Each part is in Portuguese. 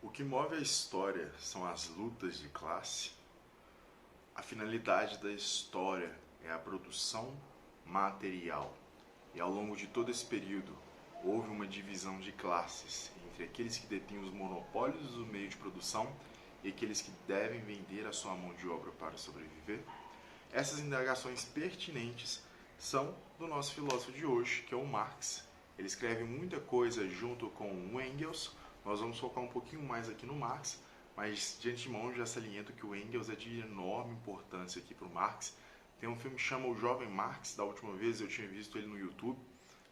O que move a história são as lutas de classe. A finalidade da história é a produção material. E ao longo de todo esse período, houve uma divisão de classes entre aqueles que detêm os monopólios do meio de produção e aqueles que devem vender a sua mão de obra para sobreviver. Essas indagações pertinentes são do nosso filósofo de hoje, que é o Marx. Ele escreve muita coisa junto com o Engels. Nós vamos focar um pouquinho mais aqui no Marx, mas de antemão já saliento que o Engels é de enorme importância aqui para o Marx. Tem um filme que chama O Jovem Marx, da última vez eu tinha visto ele no YouTube.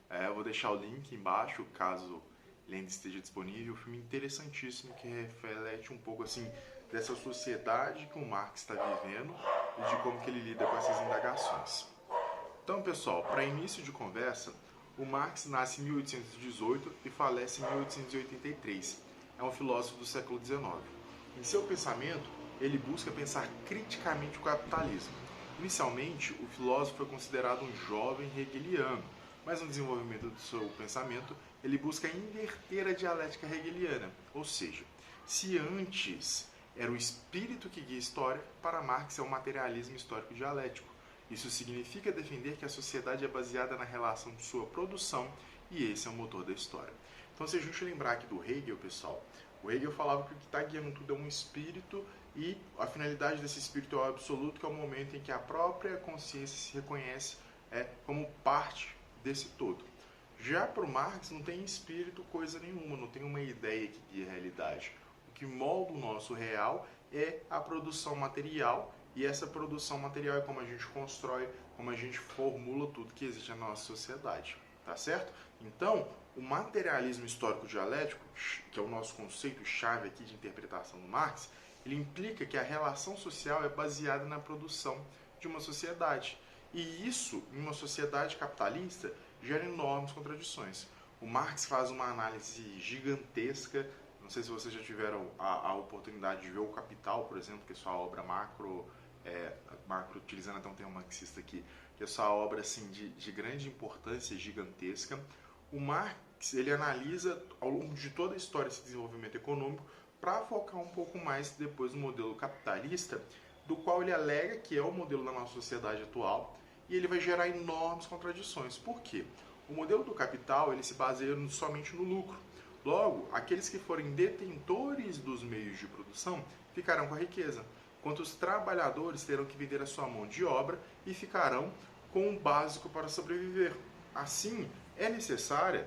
Eu vou deixar o link embaixo, caso ele ainda esteja disponível. Um filme interessantíssimo que reflete um pouco assim dessa sociedade que o Marx está vivendo e de como que ele lida com essas indagações. Então, pessoal, para início de conversa, o Marx nasce em 1818 e falece em 1883. É um filósofo do século XIX. Em seu pensamento, ele busca pensar criticamente o capitalismo. Inicialmente, o filósofo foi considerado um jovem hegeliano, mas no desenvolvimento do seu pensamento, ele busca inverter a dialética hegeliana, ou seja, se antes era o espírito que guia a história, para Marx é o materialismo histórico dialético. Isso significa defender que a sociedade é baseada na relação de sua produção e esse é o motor da história. Então, se a gente lembrar aqui do Hegel, pessoal, o Hegel falava que o que está guiando tudo é um espírito e a finalidade desse espírito é o absoluto, que é o momento em que a própria consciência se reconhece como parte desse todo. Já para o Marx não tem espírito coisa nenhuma, não tem uma ideia que guia a realidade. O que molda o nosso real é a produção material. E essa produção material é como a gente constrói, como a gente formula tudo que existe na nossa sociedade, tá certo? Então, o materialismo histórico dialético, que é o nosso conceito-chave aqui de interpretação do Marx, ele implica que a relação social é baseada na produção de uma sociedade. E isso, em uma sociedade capitalista, gera enormes contradições. O Marx faz uma análise gigantesca. Não sei se vocês já tiveram a oportunidade de ver o Capital, por exemplo, que é sua obra macro, utilizando até um termo marxista aqui, que é sua obra assim, de grande importância, gigantesca. O Marx ele analisa ao longo de toda a história esse desenvolvimento econômico para focar um pouco mais depois no modelo capitalista, do qual ele alega que é o modelo da nossa sociedade atual, e ele vai gerar enormes contradições. Por quê? O modelo do capital ele se baseia somente no lucro. Logo, aqueles que forem detentores dos meios de produção ficarão com a riqueza, enquanto os trabalhadores terão que vender a sua mão de obra e ficarão com o básico para sobreviver. Assim, é necessária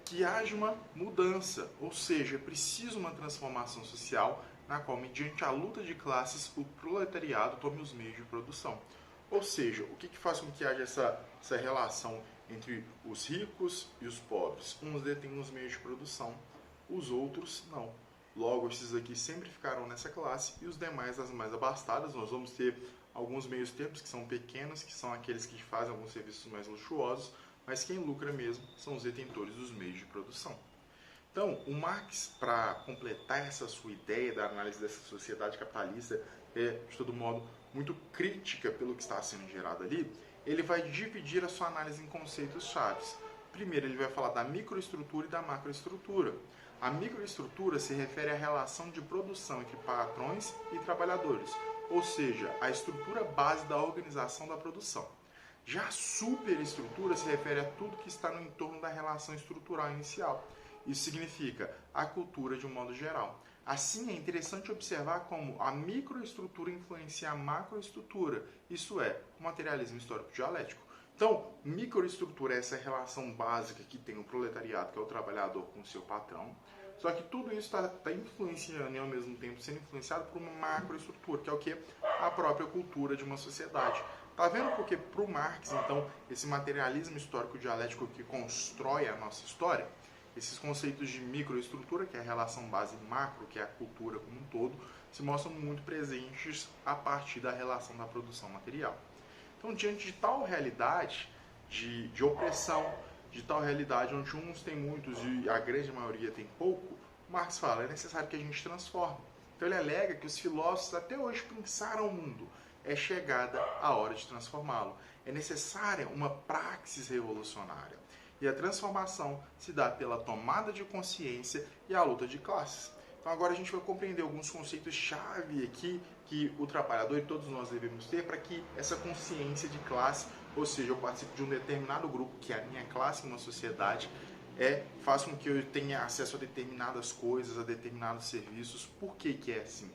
que haja uma mudança, ou seja, é preciso uma transformação social na qual, mediante a luta de classes, o proletariado tome os meios de produção. Ou seja, o que faz com que haja essa relação entre os ricos e os pobres? Uns detêm os meios de produção, os outros não. Logo, esses aqui sempre ficarão nessa classe e os demais, as mais abastadas, nós vamos ter alguns meios termos que são pequenos, que são aqueles que fazem alguns serviços mais luxuosos, mas quem lucra mesmo são os detentores dos meios de produção. Então, o Marx, para completar essa sua ideia da análise dessa sociedade capitalista, de todo modo, muito crítica pelo que está sendo gerado ali, ele vai dividir a sua análise em conceitos chaves. Primeiro, ele vai falar da microestrutura e da macroestrutura. A microestrutura se refere à relação de produção entre patrões e trabalhadores, ou seja, a estrutura base da organização da produção. Já a superestrutura se refere a tudo que está no entorno da relação estrutural inicial. Isso significa a cultura de um modo geral. Assim, é interessante observar como a microestrutura influencia a macroestrutura, isso é, o materialismo histórico dialético. Então, microestrutura é essa relação básica que tem o proletariado, que é o trabalhador, com o seu patrão. Só que tudo isso está influenciando e ao mesmo tempo sendo influenciado por uma macroestrutura, que é o que? A própria cultura de uma sociedade. Tá vendo porque para o Marx, então, esse materialismo histórico dialético que constrói a nossa história, esses conceitos de microestrutura, que é a relação base macro, que é a cultura como um todo, se mostram muito presentes a partir da relação da produção material. Então, diante de tal realidade de opressão, de tal realidade onde uns têm muitos e a grande maioria tem pouco, Marx fala, é necessário que a gente transforme. Então ele alega que os filósofos até hoje pensaram o mundo, é chegada a hora de transformá-lo. É necessária uma praxis revolucionária. E a transformação se dá pela tomada de consciência e a luta de classes. Então agora a gente vai compreender alguns conceitos-chave aqui que o trabalhador e todos nós devemos ter para que essa consciência de classe, ou seja, eu participo de um determinado grupo, que é a minha classe em uma sociedade, faz com que eu tenha acesso a determinadas coisas, a determinados serviços. Por que que é assim?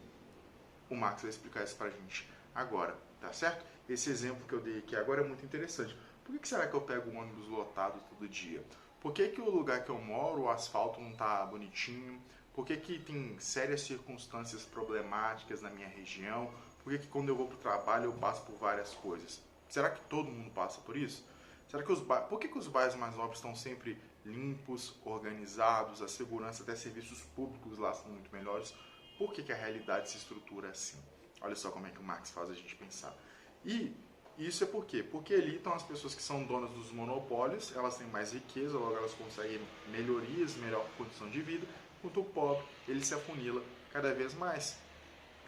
O Marx vai explicar isso pra gente agora, tá certo? Esse exemplo que eu dei aqui agora é muito interessante. Por que será que eu pego um ônibus lotado todo dia? Por que que o lugar que eu moro, o asfalto não tá bonitinho? Por que que tem sérias circunstâncias problemáticas na minha região? Por que que quando eu vou pro trabalho eu passo por várias coisas? Será que todo mundo passa por isso? Será que por que que os bairros mais nobres estão sempre limpos, organizados, a segurança, até serviços públicos lá são muito melhores? Por que que a realidade se estrutura assim? Olha só como é que o Marx faz a gente pensar. E isso é por quê? Porque ali estão as pessoas que são donas dos monopólios, elas têm mais riqueza, logo elas conseguem melhorias, melhor condição de vida, enquanto o pobre, ele se afunila cada vez mais.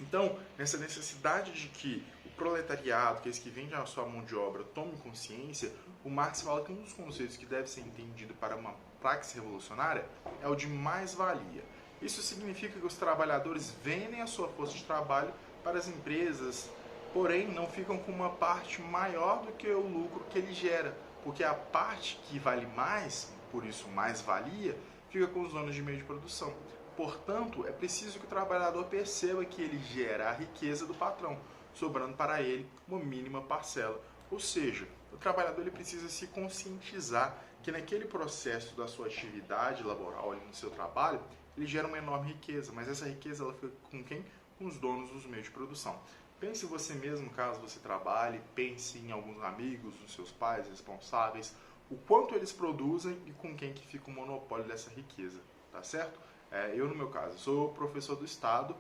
Então, nessa necessidade de que o proletariado, que é esse que vende a sua mão de obra, tome consciência, o Marx fala que um dos conceitos que deve ser entendido para uma praxis revolucionária é o de mais-valia. Isso significa que os trabalhadores vendem a sua força de trabalho para as empresas, porém não ficam com uma parte maior do que o lucro que ele gera, porque a parte que vale mais, por isso mais-valia, fica com os donos de meio de produção. Portanto, é preciso que o trabalhador perceba que ele gera a riqueza do patrão, sobrando para ele uma mínima parcela. Ou seja, o trabalhador ele precisa se conscientizar que naquele processo da sua atividade laboral, ali no seu trabalho, ele gera uma enorme riqueza, mas essa riqueza ela fica com quem? Com os donos dos meios de produção. Pense você mesmo, caso você trabalhe, pense em alguns amigos, nos seus pais responsáveis, o quanto eles produzem e com quem que fica o monopólio dessa riqueza, tá certo? Eu, no meu caso, sou professor do Estado,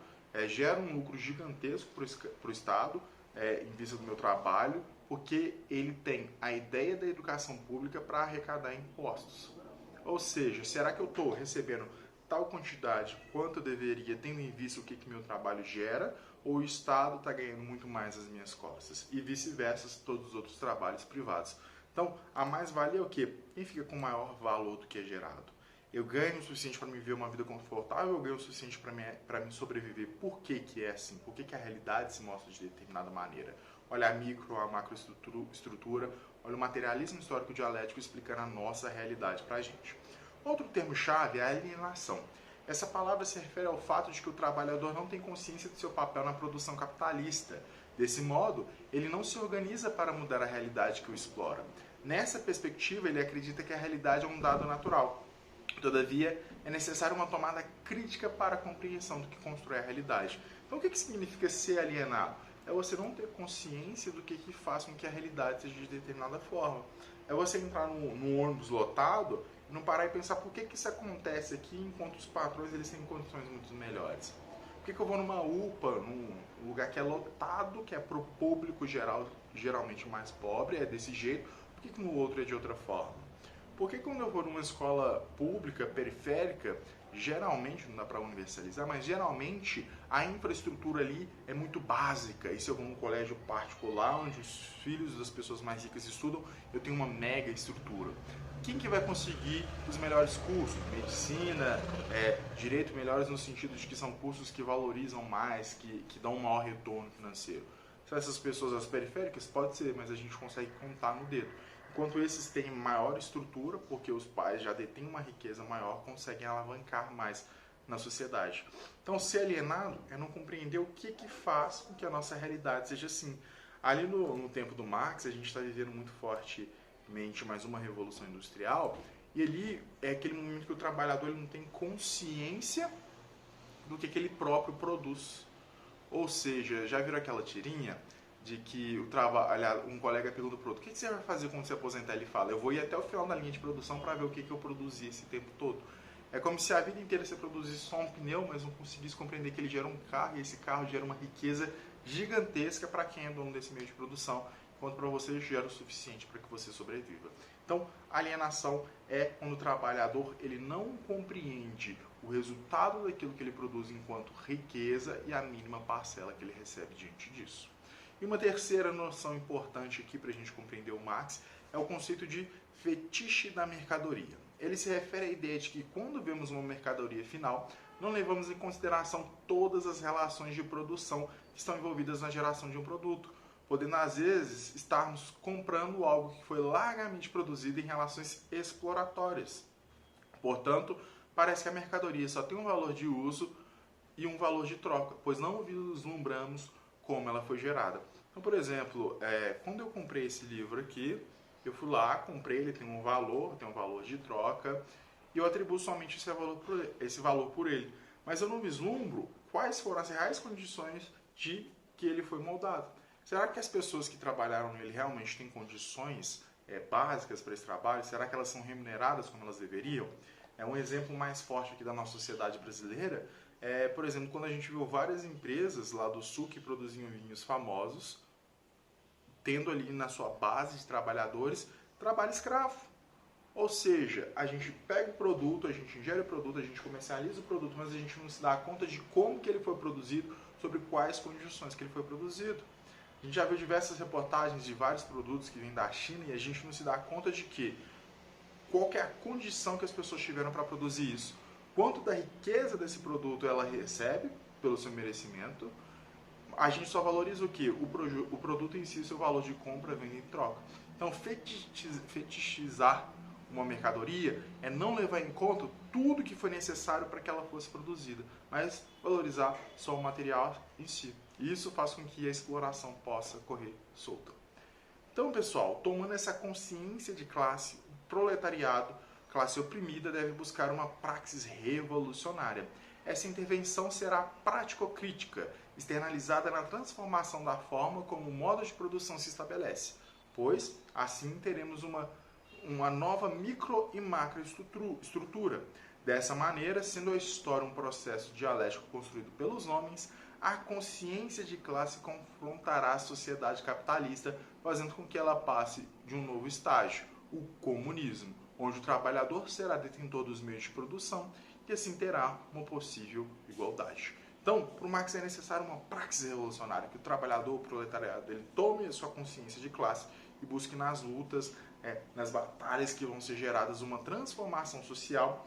gero um lucro gigantesco para o Estado, em vista do meu trabalho, porque ele tem a ideia da educação pública para arrecadar impostos. Ou seja, será que eu estou recebendo tal quantidade quanto eu deveria, tendo em vista o que meu trabalho gera, ou o Estado está ganhando muito mais às minhas costas? E vice-versa, todos os outros trabalhos privados. Então, a mais-valia é o quê? Quem fica com maior valor do que é gerado? Eu ganho o suficiente para me viver uma vida confortável, eu ganho o suficiente para me sobreviver. Por que que é assim? Por que que a realidade se mostra de determinada maneira? Olha a micro, a macroestrutura, olha o materialismo histórico dialético explicando a nossa realidade para a gente. Outro termo-chave é a alienação. Essa palavra se refere ao fato de que o trabalhador não tem consciência do seu papel na produção capitalista. Desse modo, ele não se organiza para mudar a realidade que o explora. Nessa perspectiva, ele acredita que a realidade é um dado natural. Todavia, é necessária uma tomada crítica para a compreensão do que constrói a realidade. Então, o que significa ser alienado? É você não ter consciência do que faz com que a realidade seja de determinada forma. É você entrar num ônibus lotado e não parar e pensar por que isso acontece aqui enquanto os patrões eles têm condições muito melhores. Por que eu vou numa UPA, num lugar que é lotado, que é para o público geral, geralmente mais pobre, é desse jeito, por que no outro é de outra forma? Porque quando eu vou numa escola pública, periférica, geralmente, não dá para universalizar, mas geralmente a infraestrutura ali é muito básica. E se eu vou num colégio particular, onde os filhos das pessoas mais ricas estudam, eu tenho uma mega estrutura. Quem que vai conseguir os melhores cursos? Medicina, direito melhores no sentido de que são cursos que valorizam mais, que dão um maior retorno financeiro. São essas pessoas as periféricas? Pode ser, mas a gente consegue contar no dedo. Enquanto esses têm maior estrutura, porque os pais já detêm uma riqueza maior, conseguem alavancar mais na sociedade. Então, ser alienado é não compreender o que faz com que a nossa realidade seja assim. Ali no tempo do Marx, a gente está vivendo muito fortemente mais uma revolução industrial, e ali é aquele momento que o trabalhador ele não tem consciência do que ele próprio produz. Ou seja, já viram aquela tirinha de que um colega pergunta para o outro: o que você vai fazer quando você aposentar? Ele fala: eu vou ir até o final da linha de produção para ver o que eu produzi esse tempo todo. É como se a vida inteira você produzisse só um pneu, mas não conseguisse compreender que ele gera um carro, e esse carro gera uma riqueza gigantesca para quem é dono desse meio de produção, enquanto para você gera o suficiente para que você sobreviva. Então, alienação é quando o trabalhador ele não compreende o resultado daquilo que ele produz enquanto riqueza e a mínima parcela que ele recebe diante disso. E uma terceira noção importante aqui para a gente compreender o Marx é o conceito de fetiche da mercadoria. Ele se refere à ideia de que quando vemos uma mercadoria final, não levamos em consideração todas as relações de produção que estão envolvidas na geração de um produto, podendo às vezes estarmos comprando algo que foi largamente produzido em relações exploratórias. Portanto, parece que a mercadoria só tem um valor de uso e um valor de troca, pois não vislumbramos como ela foi gerada. Então, por exemplo, quando eu comprei esse livro aqui, eu fui lá, comprei, ele tem um valor de troca, e eu atribuo somente esse valor por ele. Mas eu não vislumbro quais foram as reais condições de que ele foi moldado. Será que as pessoas que trabalharam nele realmente têm condições básicas para esse trabalho? Será que elas são remuneradas como elas deveriam? Um exemplo mais forte aqui da nossa sociedade brasileira por exemplo, quando a gente viu várias empresas lá do sul que produziam vinhos famosos, tendo ali na sua base de trabalhadores trabalho escravo. Ou seja, a gente pega o produto, a gente ingere o produto, a gente comercializa o produto, mas a gente não se dá conta de como que ele foi produzido, sobre quais condições que ele foi produzido. A gente já viu diversas reportagens de vários produtos que vêm da China e a gente não se dá conta de que qual que é a condição que as pessoas tiveram para produzir isso. Quanto da riqueza desse produto ela recebe pelo seu merecimento, a gente só valoriza o quê? O produto em si, o seu valor de compra, venda e troca. Então, fetichizar uma mercadoria é não levar em conta tudo que foi necessário para que ela fosse produzida, mas valorizar só o material em si. E isso faz com que a exploração possa correr solta. Então, pessoal, tomando essa consciência de classe, o proletariado, classe oprimida, deve buscar uma praxis revolucionária. Essa intervenção será prático-crítica, externalizada na transformação da forma como o modo de produção se estabelece, pois assim teremos uma nova micro e macroestrutura. Dessa maneira, sendo a história um processo dialético construído pelos homens, a consciência de classe confrontará a sociedade capitalista, fazendo com que ela passe de um novo estágio, o comunismo, onde o trabalhador será detentor dos meios de produção e assim terá uma possível igualdade. Então, para o Marx é necessário uma praxis revolucionária, que o trabalhador, o proletariado, ele tome a sua consciência de classe e busque nas lutas, nas batalhas que vão ser geradas uma transformação social.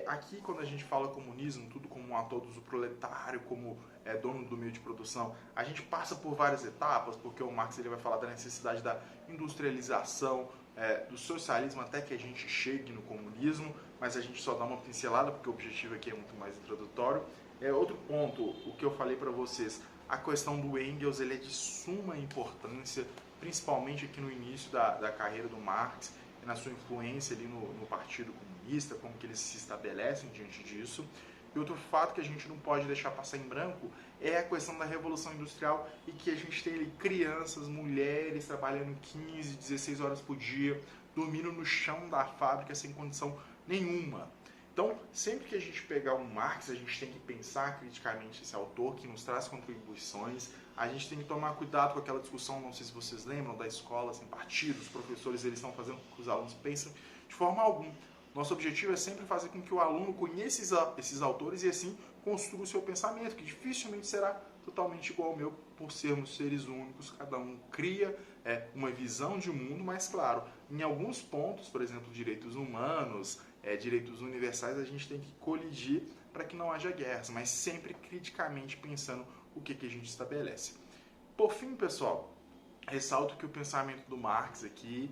Aqui, quando a gente fala comunismo, tudo como um ator do proletário, como dono do meio de produção, a gente passa por várias etapas, porque o Marx ele vai falar da necessidade da industrialização, do socialismo até que a gente chegue no comunismo, mas a gente só dá uma pincelada porque o objetivo aqui é muito mais introdutório. Outro ponto, o que eu falei para vocês, a questão do Engels, ele é de suma importância, principalmente aqui no início da carreira do Marx e na sua influência ali no Partido Comunista, como que eles se estabelecem diante disso. E outro fato que a gente não pode deixar passar em branco é a questão da Revolução Industrial e que a gente tem ali crianças, mulheres trabalhando 15, 16 horas por dia, dormindo no chão da fábrica sem condição nenhuma. Então, sempre que a gente pegar um Marx, a gente tem que pensar criticamente esse autor que nos traz contribuições. A gente tem que tomar cuidado com aquela discussão, não sei se vocês lembram, da escola sem partido, os professores eles estão fazendo com que os alunos pensem de forma alguma. Nosso objetivo é sempre fazer com que o aluno conheça esses autores e assim construa o seu pensamento, que dificilmente será totalmente igual ao meu, por sermos seres únicos, cada um cria uma visão de mundo, mas claro, em alguns pontos, por exemplo, direitos humanos, direitos universais, a gente tem que colidir para que não haja guerras, mas sempre criticamente pensando o que a gente estabelece. Por fim, pessoal, ressalto que o pensamento do Marx aqui,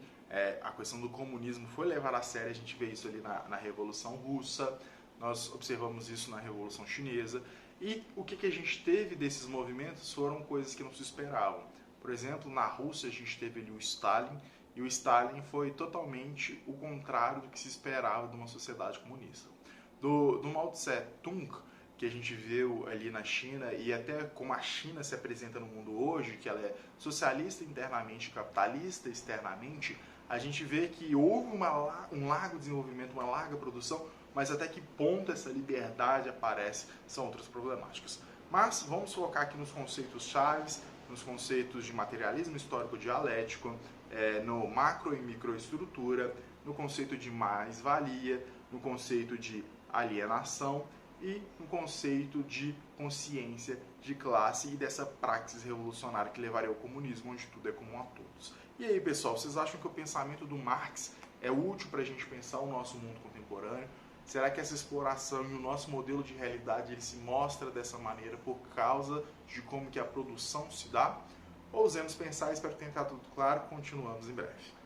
a questão do comunismo foi levada a sério, a gente vê isso ali na Revolução Russa, nós observamos isso na Revolução Chinesa, e o que a gente teve desses movimentos foram coisas que não se esperavam. Por exemplo, na Rússia a gente teve ali o Stalin, e o Stalin foi totalmente o contrário do que se esperava de uma sociedade comunista. Do Mao Tse Tung, que a gente viu ali na China, e até como a China se apresenta no mundo hoje, que ela é socialista internamente, capitalista externamente, a gente vê que houve um largo desenvolvimento, uma larga produção, mas até que ponto essa liberdade aparece são outras problemáticas. Mas vamos focar aqui nos conceitos chaves, nos conceitos de materialismo histórico dialético, no macro e microestrutura, no conceito de mais-valia, no conceito de alienação e no conceito de consciência de classe e dessa praxis revolucionária que levaria ao comunismo, onde tudo é comum a todos. E aí, pessoal, vocês acham que o pensamento do Marx é útil para a gente pensar o nosso mundo contemporâneo? Será que essa exploração e o nosso modelo de realidade ele se mostra dessa maneira por causa de como que a produção se dá? Ousemos pensar, espero que tenha ficado tudo claro, continuamos em breve.